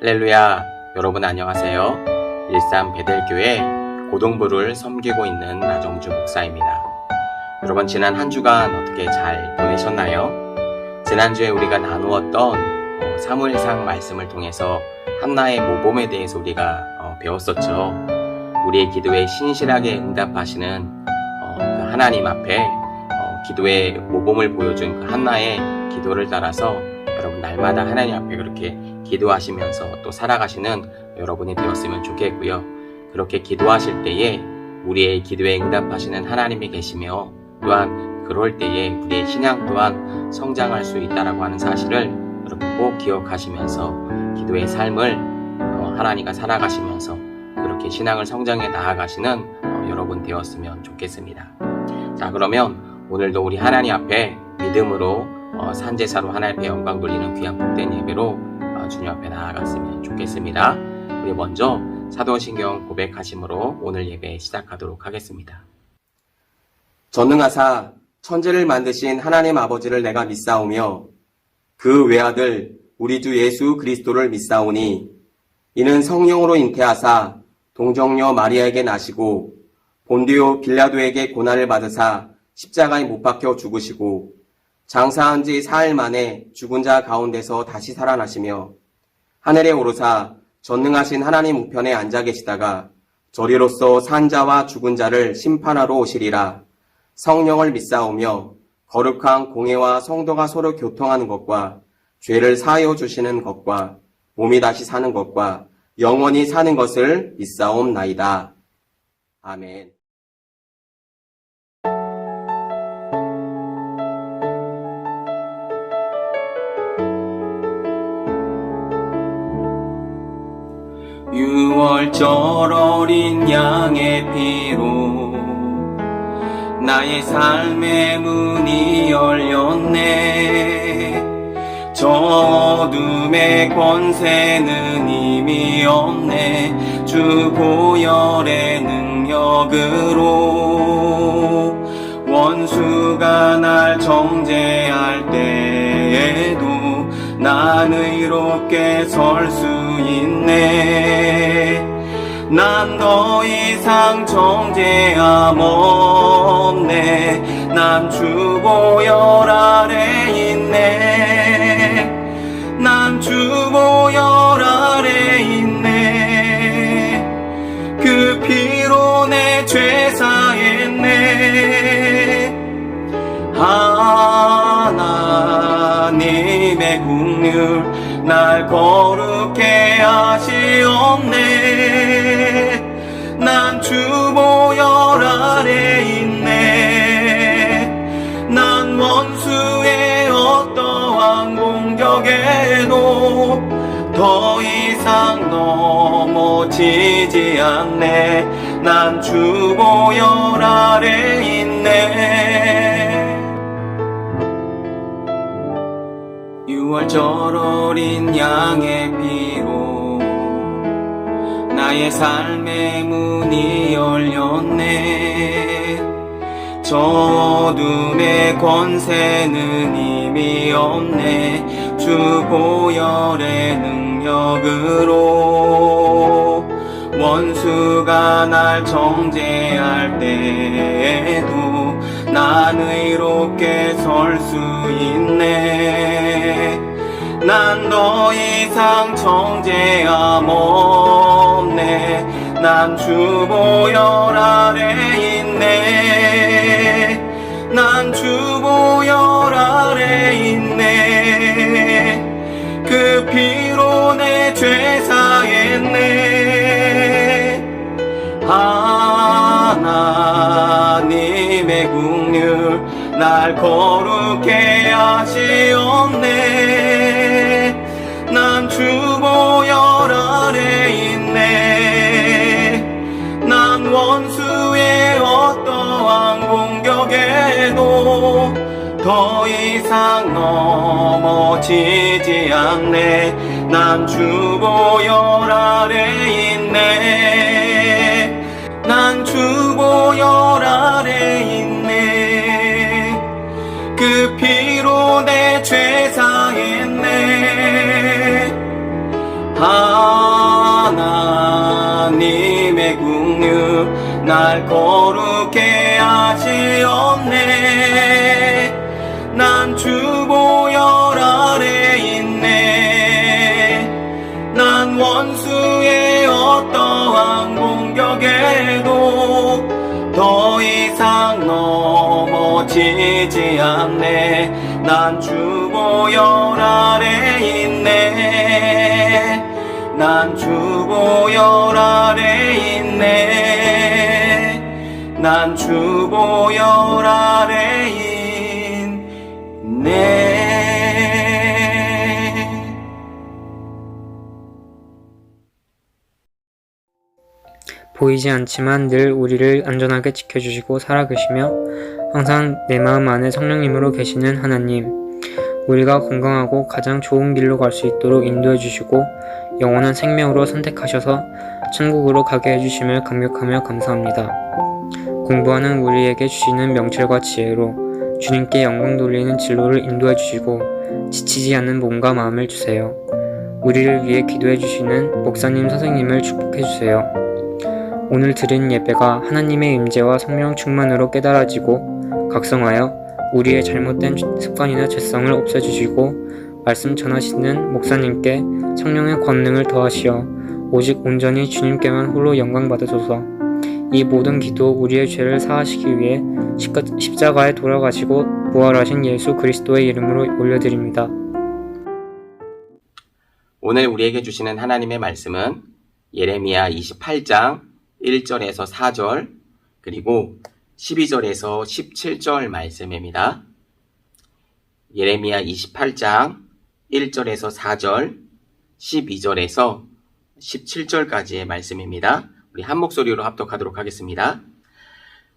할렐루야, 여러분 안녕하세요. 일산 베델교회 고등부를 섬기고 있는 나정주 목사입니다. 여러분 지난 한 주간 어떻게 잘 보내셨나요? 지난주에 우리가 나누었던 사무엘상 말씀을 통해서 한나의 모범에 대해서 우리가 배웠었죠. 우리의 기도에 신실하게 응답하시는 그 하나님 앞에 기도의 모범을 보여준 그 한나의 기도를 따라서 여러분 날마다 하나님 앞에 그렇게 기도하시면서 또 살아가시는 여러분이 되었으면 좋겠고요. 그렇게 기도하실 때에 우리의 기도에 응답하시는 하나님이 계시며 또한 그럴 때에 우리의 신앙 또한 성장할 수 있다라고 하는 사실을 여러분 꼭 기억하시면서 기도의 삶을 하나님과 살아가시면서 그렇게 신앙을 성장해 나아가시는 여러분 되었으면 좋겠습니다. 자, 그러면 오늘도 우리 하나님 앞에 믿음으로 산제사로 하나님 앞에 영광 돌리는 귀한 복된 예배로 주님 앞에 나아갔으면 좋겠습니다. 우리 먼저 사도신경 고백하심으로 오늘 예배 시작하도록 하겠습니다. 전능하사 천지를 만드신 하나님 아버지를 내가 믿사오며 그 외아들 우리 주 예수 그리스도를 믿사오니 이는 성령으로 잉태하사 동정녀 마리아에게 나시고 본디오 빌라도에게 고난을 받으사 십자가에 못 박혀 죽으시고 장사한 지 4일 만에 죽은 자 가운데서 다시 살아나시며 하늘에 오르사 전능하신 하나님 우편에 앉아 계시다가 저리로서 산 자와 죽은 자를 심판하러 오시리라. 성령을 믿사오며 거룩한 공회와 성도가 서로 교통하는 것과 죄를 사하여 주시는 것과 몸이 다시 사는 것과 영원히 사는 것을 믿사옵나이다. 아멘. 유월절 어린 양의 피로 나의 삶의 문이 열렸네. 저 어둠의 권세는 이미 없네. 주 보혈의 능력으로 원수가 날 정죄할 때에도 난 의롭게 설 수 있네. 난 더 이상 정죄함 없네. 난 주 보혈 아래 있네. 난 주 보혈 아래 있네. 그 피로 내 죄 사했네. 하나님의 긍휼 날 거룩해 하시옵네. 난 주 보혈 아래 있네. 난 원수의 어떠한 공격에도 더 이상 넘어지지 않네. 난 주 보혈 아래 있네. 유월절 어린 양의 피로 나의 삶의 문이 열렸네. 저 어둠의 권세는 이미 없네. 주 보혈의 능력으로 원수가 날 정죄할 때에도 난 의롭게 설 수 있네. 난 더 이상 정죄함 없네. 난 주 보혈 아래 있네. 난 주 보혈 아래 있네. 그 피로 내 죄 사했네. 하나님의 긍휼 날 거룩해 하시옵네. 난 주 보혈 아래 있네. 난 원수의 어떠한 공격에도 더 이상 넘어지지 않네. 난 주 보혈 아래 있네. 난 주 보혈 아래 있네. 그 피로 내 죄 사했네. 날 거룩해 하시옵네. 난 주보혈 아래 있네. 난 원수의 어떠한 공격에도 더 이상 넘어지지 않네. 난 주보혈 아래 있네. 난 주보혈 아래 있네. 난 주보혈 아래 있네. 보이지 않지만 늘 우리를 안전하게 지켜주시고 살아계시며 항상 내 마음 안에 성령님으로 계시는 하나님, 우리가 건강하고 가장 좋은 길로 갈 수 있도록 인도해 주시고 영원한 생명으로 선택하셔서 천국으로 가게 해주심을 감격하며 감사합니다. 공부하는 우리에게 주시는 명철과 지혜로 주님께 영광 돌리는 진로를 인도해 주시고 지치지 않는 몸과 마음을 주세요. 우리를 위해 기도해 주시는 목사님 선생님을 축복해 주세요. 오늘 드린 예배가 하나님의 임재와 성령 충만으로 깨달아지고 각성하여 우리의 잘못된 습관이나 죄성을 없애주시고 말씀 전하시는 목사님께 성령의 권능을 더하시어 오직 온전히 주님께만 홀로 영광 받으소서. 이 모든 기도 우리의 죄를 사하시기 위해 십자가에 돌아가시고 부활하신 예수 그리스도의 이름으로 올려드립니다. 오늘 우리에게 주시는 하나님의 말씀은 예레미야 28장 1절에서 4절 그리고 12절에서 17절 말씀입니다. 예레미야 28장 1절에서 4절 12절에서 17절까지의 말씀입니다. 우리 한 목소리로 합독하도록 하겠습니다.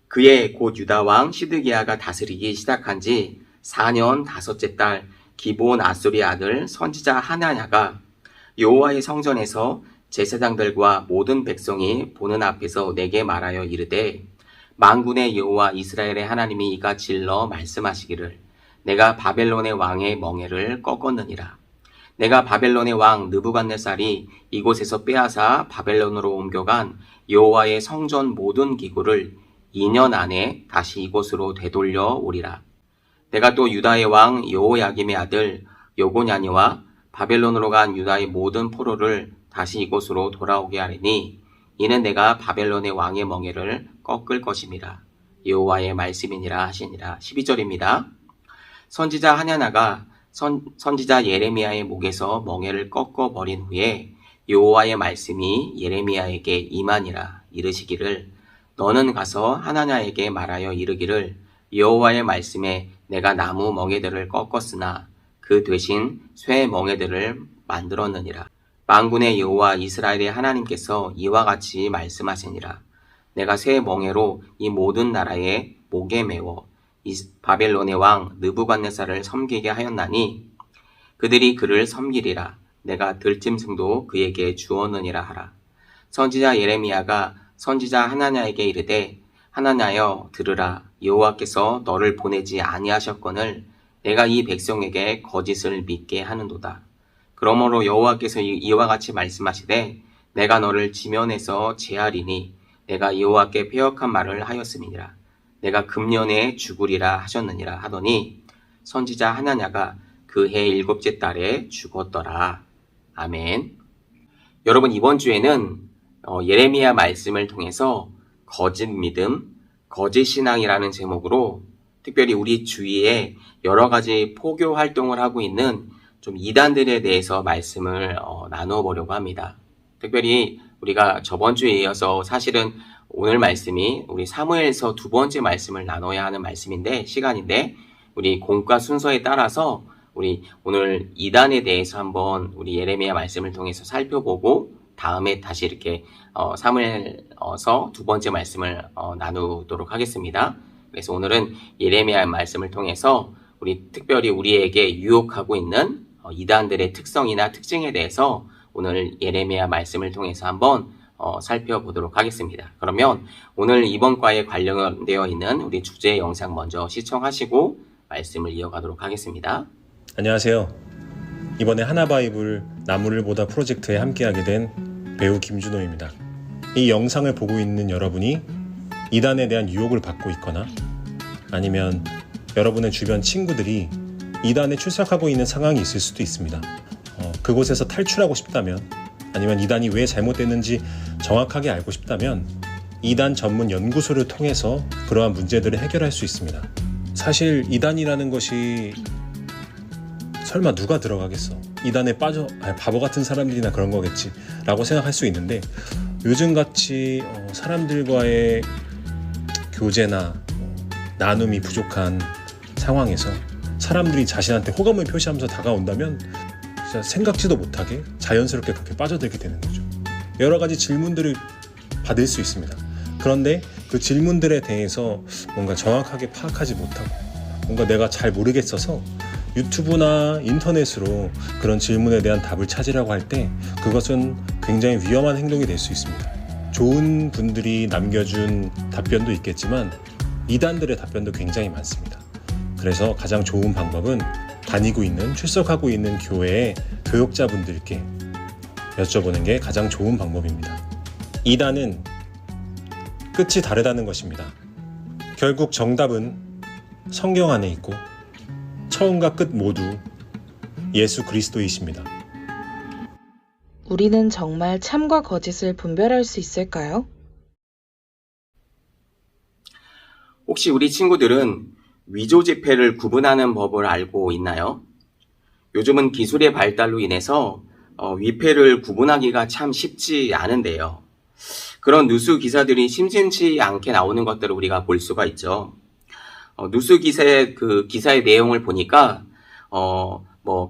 그의 곧 유다 왕 시드기야가 다스리기 시작한 지 4년 5째 달 기브온 아수리 아들 선지자 하나냐가 여호와의 성전에서 제사장들과 모든 백성이 보는 앞에서 내게 말하여 이르되 만군의 여호와 이스라엘의 하나님이 이가 질러 말씀하시기를 내가 바벨론의 왕의 멍에를 꺾었느니라. 내가 바벨론의 왕 느부갓네살이 이곳에서 빼앗아 바벨론으로 옮겨간 여호와의 성전 모든 기구를 2년 안에 다시 이곳으로 되돌려 오리라. 내가 또 유다의 왕 여호야김의 아들 여고냐니와 바벨론으로 간 유다의 모든 포로를 다시 이곳으로 돌아오게 하리니 이는 내가 바벨론의 왕의 멍에를 꺾을 것임이라. 여호와의 말씀이니라 하시니라. 12절입니다. 선지자 하냐나가 선지자 예레미야의 목에서 멍에를 꺾어버린 후에 여호와의 말씀이 예레미야에게 임하니라. 이르시기를 너는 가서 하나냐에게 말하여 이르기를 여호와의 말씀에 내가 나무 멍에들을 꺾었으나 그 대신 쇠 멍에들을 만들었느니라. 만군의 여호와 이스라엘의 하나님께서 이와 같이 말씀하시니라. 내가 쇠 멍에로 이 모든 나라의 목에 메워 바벨론의 왕 느부갓네살을 섬기게 하였나니 그들이 그를 섬기리라. 내가 들짐승도 그에게 주었느니라 하라. 선지자 예레미야가 선지자 하나냐에게 이르되 하나냐여 들으라. 여호와께서 너를 보내지 아니하셨거늘 내가 이 백성에게 거짓을 믿게 하는도다. 그러므로 여호와께서 이와 같이 말씀하시되 내가 너를 지면에서 제하리니 내가 여호와께 패역한 말을 하였음이니라. 내가 금년에 죽으리라 하셨느니라 하더니 선지자 하나냐가 그 해 7째 달에 죽었더라. 아멘. 여러분, 이번 주에는 예레미야 말씀을 통해서 거짓 믿음, 거짓 신앙이라는 제목으로 특별히 우리 주위에 여러 가지 포교 활동을 하고 있는 좀 이단들에 대해서 말씀을 나누어 보려고 합니다. 특별히 우리가 저번 주에 이어서 사실은 오늘 말씀이 우리 사무엘서 2번째 말씀을 나눠야 하는 말씀인데 시간인데 우리 공과 순서에 따라서 우리 오늘 이단에 대해서 한번 우리 예레미야 말씀을 통해서 살펴보고 다음에 다시 이렇게 사무엘서 2번째 말씀을 나누도록 하겠습니다. 그래서 오늘은 예레미야 말씀을 통해서 우리 특별히 우리에게 유혹하고 있는 이단들의 특성이나 특징에 대해서 오늘 예레미야 말씀을 통해서 한번 살펴보도록 하겠습니다. 그러면 오늘 이번 과에 관련되어 있는 우리 주제 영상 먼저 시청하시고 말씀을 이어가도록 하겠습니다. 안녕하세요. 이번에 하나바이블 나무를 보다 프로젝트에 함께하게 된 배우 김준호입니다. 이 영상을 보고 있는 여러분이 이단에 대한 유혹을 받고 있거나 아니면 여러분의 주변 친구들이 이단에 출석하고 있는 상황이 있을 수도 있습니다. 그곳에서 탈출하고 싶다면 아니면 이단이 왜 잘못됐는지 정확하게 알고 싶다면 이단 전문 연구소를 통해서 그러한 문제들을 해결할 수 있습니다. 사실 이단이라는 것이 설마 누가 들어가겠어? 이단에 빠져 바보 같은 사람들이나 그런 거겠지 라고 생각할 수 있는데 요즘같이 사람들과의 교제나 나눔이 부족한 상황에서 사람들이 자신한테 호감을 표시하면서 다가온다면 진짜 생각지도 못하게 자연스럽게 그렇게 빠져들게 되는 거죠. 여러 가지 질문들을 받을 수 있습니다. 그런데 그 질문들에 대해서 뭔가 정확하게 파악하지 못하고 뭔가 내가 잘 모르겠어서 유튜브나 인터넷으로 그런 질문에 대한 답을 찾으려고 할 때 그것은 굉장히 위험한 행동이 될 수 있습니다. 좋은 분들이 남겨준 답변도 있겠지만 이단들의 답변도 굉장히 많습니다. 그래서 가장 좋은 방법은 다니고 있는, 출석하고 있는 교회의 교역자분들께 여쭤보는 게 가장 좋은 방법입니다. 이단은 끝이 다르다는 것입니다. 결국 정답은 성경 안에 있고 처음과 끝 모두 예수 그리스도이십니다. 우리는 정말 참과 거짓을 분별할 수 있을까요? 혹시 우리 친구들은 위조 지폐를 구분하는 법을 알고 있나요? 요즘은 기술의 발달로 인해서 위폐를 구분하기가 참 쉽지 않은데요. 그런 뉴스 기사들이 심심치 않게 나오는 것들을 우리가 볼 수가 있죠. 뉴스 기사의 내용을 보니까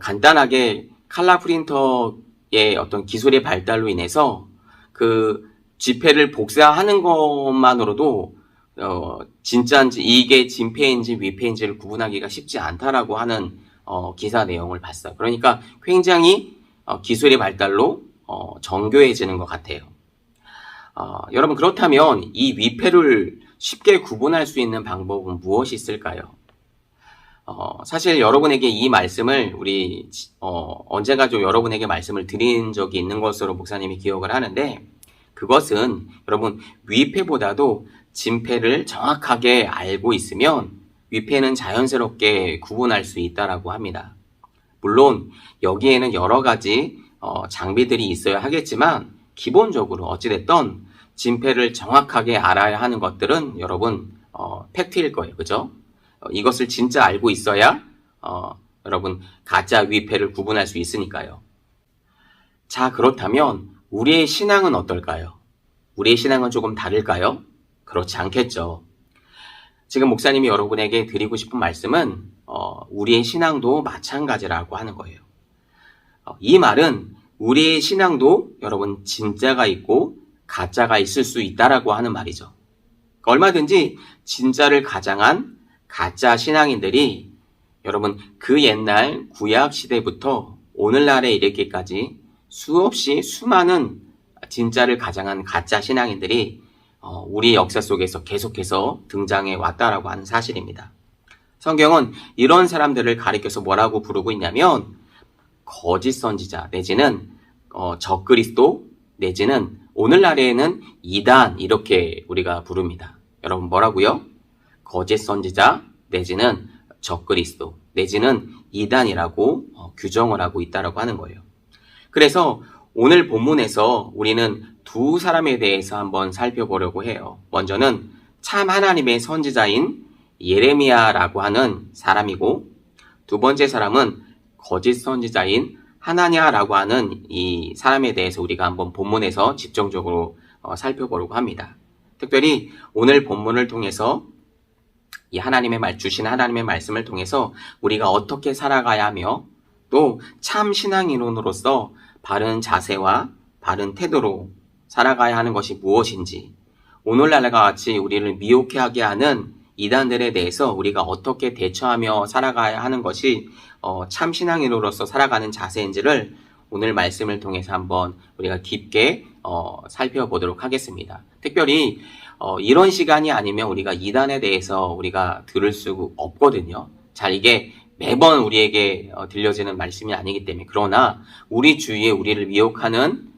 간단하게 칼라 프린터의 어떤 기술의 발달로 인해서 그 지폐를 복사하는 것만으로도 진짜인지 이게 진폐인지 위폐인지를 구분하기가 쉽지 않다라고 하는 기사 내용을 봤어요. 그러니까 굉장히 기술의 발달로 정교해지는 것 같아요. 여러분 그렇다면 이 위폐를 쉽게 구분할 수 있는 방법은 무엇이 있을까요? 사실 여러분에게 이 말씀을 언젠가 좀 여러분에게 말씀을 드린 적이 있는 것으로 목사님이 기억을 하는데 그것은 여러분 위폐보다도 진폐를 정확하게 알고 있으면 위폐는 자연스럽게 구분할 수 있다라고 합니다. 물론 여기에는 여러 가지 장비들이 있어야 하겠지만 기본적으로 어찌됐든 진폐를 정확하게 알아야 하는 것들은 여러분 팩트일 거예요. 그죠? 이것을 진짜 알고 있어야 여러분 가짜 위폐를 구분할 수 있으니까요. 자, 그렇다면 우리의 신앙은 어떨까요? 우리의 신앙은 조금 다를까요? 그렇지 않겠죠. 지금 목사님이 여러분에게 드리고 싶은 말씀은 우리의 신앙도 마찬가지라고 하는 거예요. 이 말은 우리의 신앙도 여러분 진짜가 있고 가짜가 있을 수 있다라고 하는 말이죠. 얼마든지 진짜를 가장한 가짜 신앙인들이 여러분 그 옛날 구약 시대부터 오늘날에 이르기까지 수없이 수많은 진짜를 가장한 가짜 신앙인들이 우리 역사 속에서 계속해서 등장해 왔다라고 하는 사실입니다. 성경은 이런 사람들을 가리켜서 뭐라고 부르고 있냐면 거짓 선지자 내지는 적그리스도 내지는 오늘날에는 이단 이렇게 우리가 부릅니다. 여러분 뭐라고요? 거짓 선지자 내지는 적그리스도 내지는 이단이라고 규정을 하고 있다라고 하는 거예요. 그래서 오늘 본문에서 우리는 두 사람에 대해서 한번 살펴보려고 해요. 먼저는 참 하나님의 선지자인 예레미야라고 하는 사람이고 두 번째 사람은 거짓 선지자인 하나냐라고 하는 이 사람에 대해서 우리가 한번 본문에서 집중적으로 살펴보려고 합니다. 특별히 오늘 본문을 통해서 이 주신 하나님의 말씀을 통해서 우리가 어떻게 살아가야 하며 또 참 신앙인으로서 바른 자세와 바른 태도로 살아가야 하는 것이 무엇인지 오늘날과 같이 우리를 미혹하게 하는 이단들에 대해서 우리가 어떻게 대처하며 살아가야 하는 것이 참 신앙인으로서 살아가는 자세인지를 오늘 말씀을 통해서 한번 우리가 깊게 살펴보도록 하겠습니다. 특별히 이런 시간이 아니면 우리가 이단에 대해서 우리가 들을 수 없거든요. 잘 이게 매번 우리에게 들려지는 말씀이 아니기 때문에 그러나 우리 주위에 우리를 미혹하는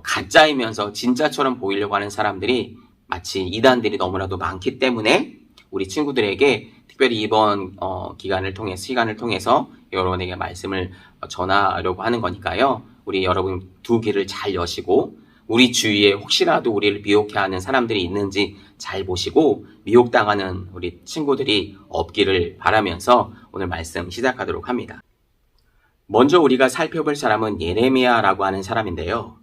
가짜이면서 진짜처럼 보이려고 하는 사람들이 마치 이단들이 너무나도 많기 때문에 우리 친구들에게 특별히 이번 시간을 통해서 여러분에게 말씀을 전하려고 하는 거니까요. 우리 여러분 두 귀를 잘 여시고 우리 주위에 혹시라도 우리를 미혹해 하는 사람들이 있는지 잘 보시고 미혹당하는 우리 친구들이 없기를 바라면서 오늘 말씀 시작하도록 합니다. 먼저 우리가 살펴볼 사람은 예레미야라고 하는 사람인데요.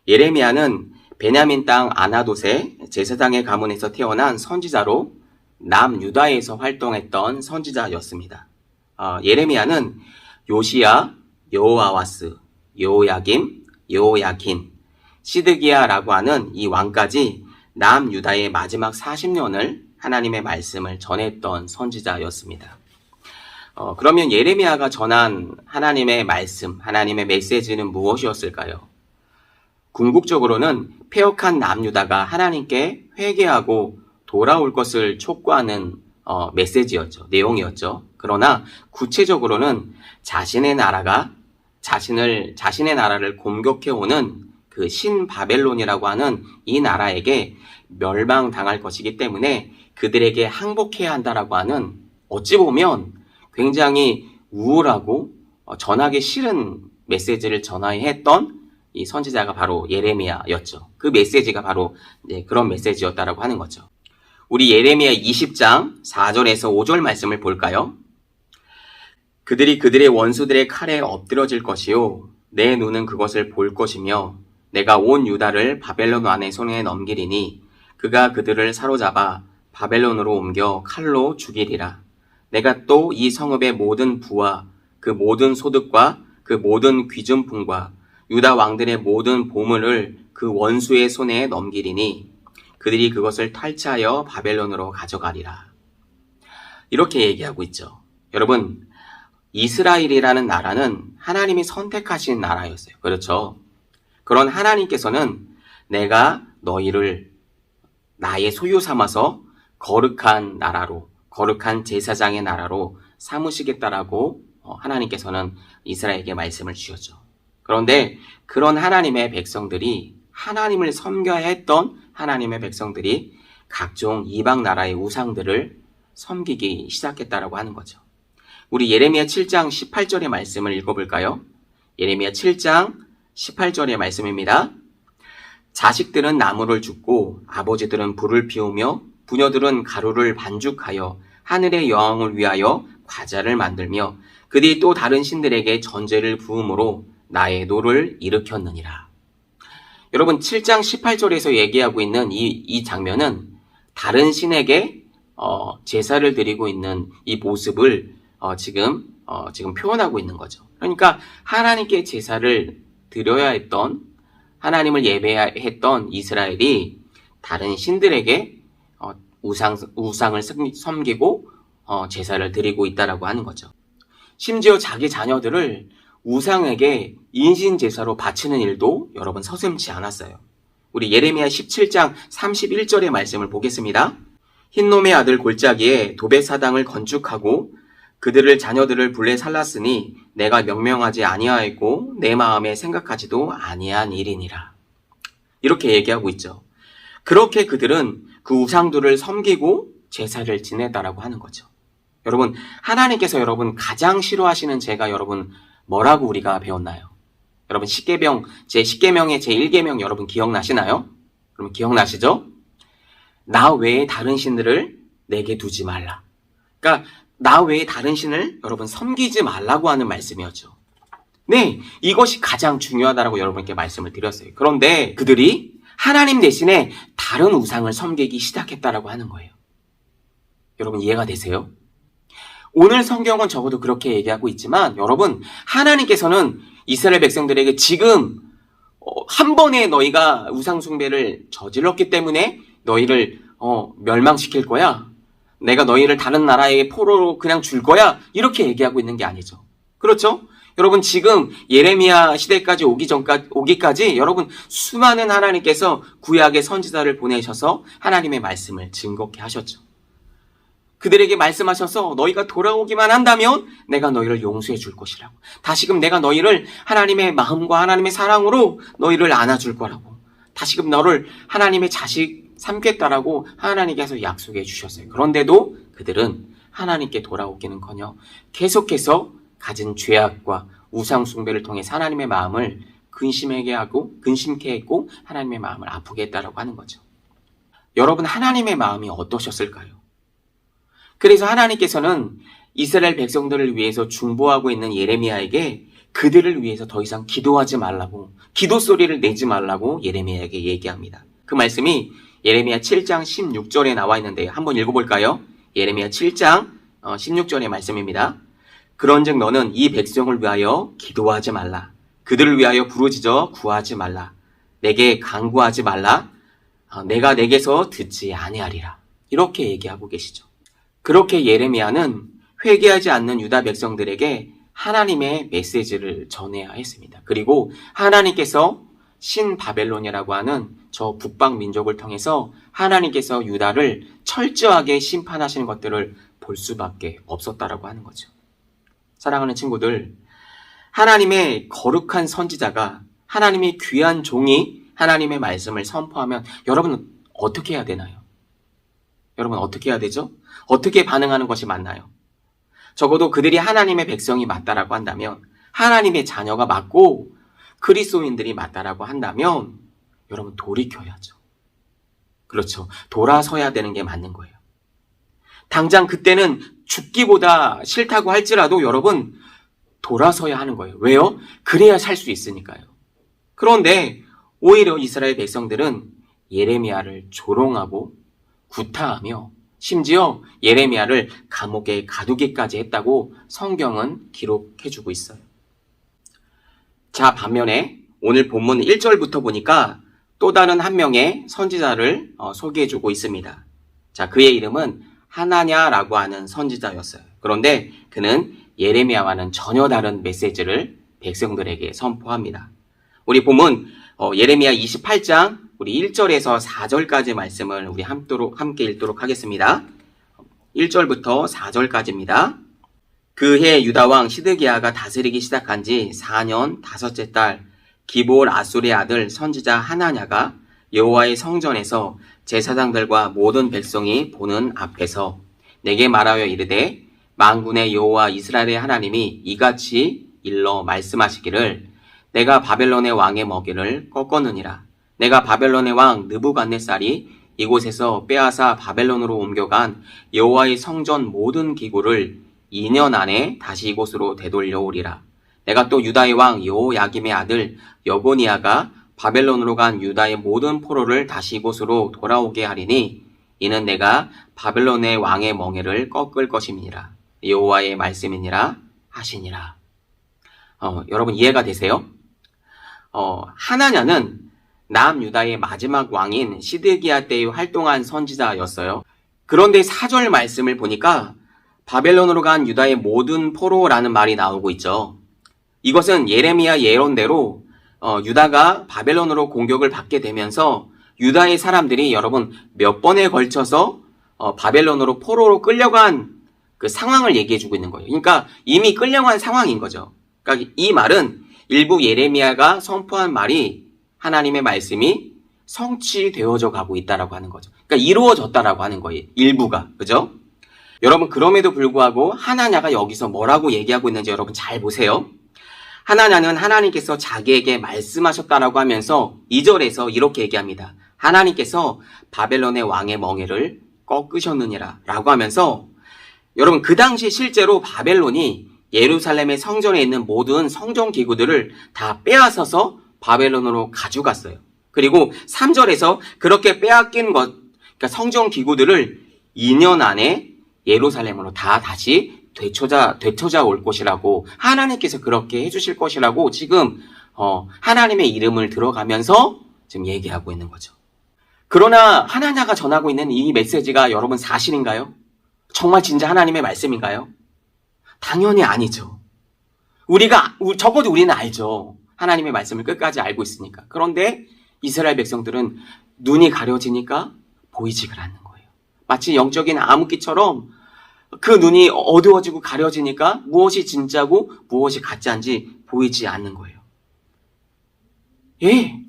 예레미야는 베냐민 땅 아나돗의 제사장의 가문에서 태어난 선지자로 남유다에서 활동했던 선지자였습니다. 예레미야는 요시야, 여호아와스, 여호야김, 여호야킨, 시드기야라고 하는 이 왕까지 남유다의 마지막 40년을 하나님의 말씀을 전했던 선지자였습니다. 그러면 예레미야가 전한 하나님의 말씀, 하나님의 메시지는 무엇이었을까요? 궁극적으로는 패역한 남유다가 하나님께 회개하고 돌아올 것을 촉구하는 메시지였죠. 내용이었죠. 그러나 구체적으로는 자신의 나라를 공격해오는 그 신바벨론이라고 하는 이 나라에게 멸망당할 것이기 때문에 그들에게 항복해야 한다라고 하는 어찌 보면 굉장히 우울하고 전하기 싫은 메시지를 전하했던 이 선지자가 바로 예레미야였죠. 그 메시지가 바로 그런 메시지였다라고 하는 거죠. 우리 예레미야 20장 4절에서 5절 말씀을 볼까요? 그들이 그들의 원수들의 칼에 엎드러질 것이요 내 눈은 그것을 볼 것이며 내가 온 유다를 바벨론 왕의 손에 넘기리니 그가 그들을 사로잡아 바벨론으로 옮겨 칼로 죽이리라. 내가 또 이 성읍의 모든 부와 그 모든 소득과 그 모든 귀중품과 유다 왕들의 모든 보물을 그 원수의 손에 넘기리니 그들이 그것을 탈취하여 바벨론으로 가져가리라. 이렇게 얘기하고 있죠. 여러분, 이스라엘이라는 나라는 하나님이 선택하신 나라였어요. 그렇죠? 그런 하나님께서는 내가 너희를 나의 소유 삼아서 거룩한 나라로, 거룩한 제사장의 나라로 삼으시겠다라고 하나님께서는 이스라엘에게 말씀을 주셨죠. 그런데 그런 하나님의 백성들이 하나님을 섬겨야 했던 하나님의 백성들이 각종 이방 나라의 우상들을 섬기기 시작했다라고 하는 거죠. 우리 예레미야 7장 18절의 말씀을 읽어볼까요? 예레미야 7장 18절의 말씀입니다. 자식들은 나무를 줍고 아버지들은 불을 피우며 부녀들은 가루를 반죽하여 하늘의 여왕을 위하여 과자를 만들며 그들이 또 다른 신들에게 전제를 부음으로 나의 노를 일으켰느니라. 여러분 7장 18절에서 얘기하고 있는 이 장면은 다른 신에게 제사를 드리고 있는 이 모습을 지금 표현하고 있는 거죠. 그러니까 하나님께 제사를 드려야 했던 하나님을 예배해야 했던 이스라엘이 다른 신들에게 우상을 섬기고 제사를 드리고 있다라고 하는 거죠. 심지어 자기 자녀들을 우상에게 인신제사로 바치는 일도 여러분 서슴지 않았어요. 우리 예레미야 17장 31절의 말씀을 보겠습니다. 흰놈의 아들 골짜기에 도벳사당을 건축하고 그들을 자녀들을 불에 살랐으니 내가 명명하지 아니하였고 내 마음에 생각하지도 아니한 일이니라. 이렇게 얘기하고 있죠. 그렇게 그들은 그 우상들을 섬기고 제사를 지냈다라고 하는 거죠. 여러분 하나님께서 여러분 가장 싫어하시는 죄가 여러분 뭐라고 우리가 배웠나요? 여러분 제10계명의 제1계명 여러분 기억나시나요? 여러분 기억나시죠? 나 외에 다른 신들을 내게 두지 말라. 그러니까 나 외에 다른 신을 여러분 섬기지 말라고 하는 말씀이었죠. 네, 이것이 가장 중요하다라고 여러분께 말씀을 드렸어요. 그런데 그들이 하나님 대신에 다른 우상을 섬기기 시작했다라고 하는 거예요. 여러분 이해가 되세요? 오늘 성경은 적어도 그렇게 얘기하고 있지만 여러분 하나님께서는 이스라엘 백성들에게 지금 한 번에 너희가 우상 숭배를 저질렀기 때문에 너희를 멸망시킬 거야. 내가 너희를 다른 나라의 포로로 그냥 줄 거야. 이렇게 얘기하고 있는 게 아니죠. 그렇죠? 여러분 지금 예레미야 시대까지 오기까지 여러분 수많은 하나님께서 구약의 선지자를 보내셔서 하나님의 말씀을 증거케 하셨죠. 그들에게 말씀하셔서 너희가 돌아오기만 한다면 내가 너희를 용서해 줄 것이라고. 다시금 내가 너희를 하나님의 마음과 하나님의 사랑으로 너희를 안아줄 거라고. 다시금 너를 하나님의 자식 삼겠다라고 하나님께서 약속해 주셨어요. 그런데도 그들은 하나님께 돌아오기는커녕 계속해서 가진 죄악과 우상 숭배를 통해 하나님의 마음을 근심케 했고 하나님의 마음을 아프게 했다라고 하는 거죠. 여러분, 하나님의 마음이 어떠셨을까요? 그래서 하나님께서는 이스라엘 백성들을 위해서 중보하고 있는 예레미야에게 그들을 위해서 더 이상 기도하지 말라고, 기도 소리를 내지 말라고 예레미야에게 얘기합니다. 그 말씀이 예레미야 7장 16절에 나와 있는데 한번 읽어볼까요? 예레미야 7장 16절의 말씀입니다. 그런즉 너는 이 백성을 위하여 기도하지 말라. 그들을 위하여 부르짖어 구하지 말라. 내게 간구하지 말라. 내가 내게서 듣지 아니하리라. 이렇게 얘기하고 계시죠. 그렇게 예레미야는 회개하지 않는 유다 백성들에게 하나님의 메시지를 전해야 했습니다. 그리고 하나님께서 신바벨론이라고 하는 저 북방 민족을 통해서 하나님께서 유다를 철저하게 심판하시는 것들을 볼 수밖에 없었다라고 하는 거죠. 사랑하는 친구들, 하나님의 거룩한 선지자가, 하나님의 귀한 종이 하나님의 말씀을 선포하면 여러분은 어떻게 해야 되나요? 여러분 어떻게 해야 되죠? 어떻게 반응하는 것이 맞나요? 적어도 그들이 하나님의 백성이 맞다라고 한다면, 하나님의 자녀가 맞고 그리스도인들이 맞다라고 한다면 여러분 돌이켜야죠. 그렇죠. 돌아서야 되는 게 맞는 거예요. 당장 그때는 죽기보다 싫다고 할지라도 여러분 돌아서야 하는 거예요. 왜요? 그래야 살 수 있으니까요. 그런데 오히려 이스라엘 백성들은 예레미야를 조롱하고 구타하며 심지어 예레미야를 감옥에 가두기까지 했다고 성경은 기록해주고 있어요. 자, 반면에 오늘 본문 1절부터 보니까 또 다른 한 명의 선지자를 소개해주고 있습니다. 자, 그의 이름은 하나냐라고 하는 선지자였어요. 그런데 그는 예레미야와는 전혀 다른 메시지를 백성들에게 선포합니다. 우리 본문 예레미야 28장 우리 1절에서 4절까지 말씀을 우리 함께 읽도록 하겠습니다. 1절부터 4절까지입니다. 그해 유다왕 시드기야가 다스리기 시작한 지 4년 5째 달 기브올 아술의 아들 선지자 하나냐가 여호와의 성전에서 제사장들과 모든 백성이 보는 앞에서 내게 말하여 이르되 만군의 여호와 이스라엘의 하나님이 이같이 일러 말씀하시기를 내가 바벨론의 왕의 먹이를 꺾었느니라. 내가 바벨론의 왕 느부갓네살이 이곳에서 빼앗아 바벨론으로 옮겨간 여호와의 성전 모든 기구를 2년 안에 다시 이곳으로 되돌려오리라. 내가 또 유다의 왕 여호야김의 아들 여고니아가 바벨론으로 간 유다의 모든 포로를 다시 이곳으로 돌아오게 하리니 이는 내가 바벨론의 왕의 멍에를 꺾을 것임이니라. 여호와의 말씀이니라 하시니라. 여러분 이해가 되세요? 하나냐는 남유다의 마지막 왕인 시드기야 때에 활동한 선지자였어요. 그런데 4절 말씀을 보니까 바벨론으로 간 유다의 모든 포로라는 말이 나오고 있죠. 이것은 예레미야 예언대로 유다가 바벨론으로 공격을 받게 되면서 유다의 사람들이 여러분 몇 번에 걸쳐서 바벨론으로 포로로 끌려간 그 상황을 얘기해주고 있는 거예요. 그러니까 이미 끌려간 상황인 거죠. 그러니까 이 말은 일부 예레미야가 선포한 말이 하나님의 말씀이 성취되어져 가고 있다라고 하는 거죠. 그러니까 이루어졌다라고 하는 거예요. 일부가. 그죠? 여러분 그럼에도 불구하고 하나냐가 여기서 뭐라고 얘기하고 있는지 여러분 잘 보세요. 하나냐는 하나님께서 자기에게 말씀하셨다라고 하면서 2절에서 이렇게 얘기합니다. 하나님께서 바벨론의 왕의 멍에를 꺾으셨느니라 라고 하면서 여러분 그 당시 실제로 바벨론이 예루살렘의 성전에 있는 모든 성전 기구들을 다 빼앗아서 바벨론으로 가져갔어요. 그리고 3절에서 그렇게 빼앗긴 것, 그러니까 성전 기구들을 2년 안에 예루살렘으로 다 다시 되찾아 올 것이라고 하나님께서 그렇게 해주실 것이라고 지금 하나님의 이름을 들어가면서 지금 얘기하고 있는 거죠. 그러나 하나냐가 전하고 있는 이 메시지가 여러분 사실인가요? 정말 진짜 하나님의 말씀인가요? 당연히 아니죠. 적어도 우리는 알죠. 하나님의 말씀을 끝까지 알고 있으니까. 그런데 이스라엘 백성들은 눈이 가려지니까 보이지가 않는 거예요. 마치 영적인 암흑기처럼 그 눈이 어두워지고 가려지니까 무엇이 진짜고 무엇이 가짜인지 보이지 않는 거예요. 예.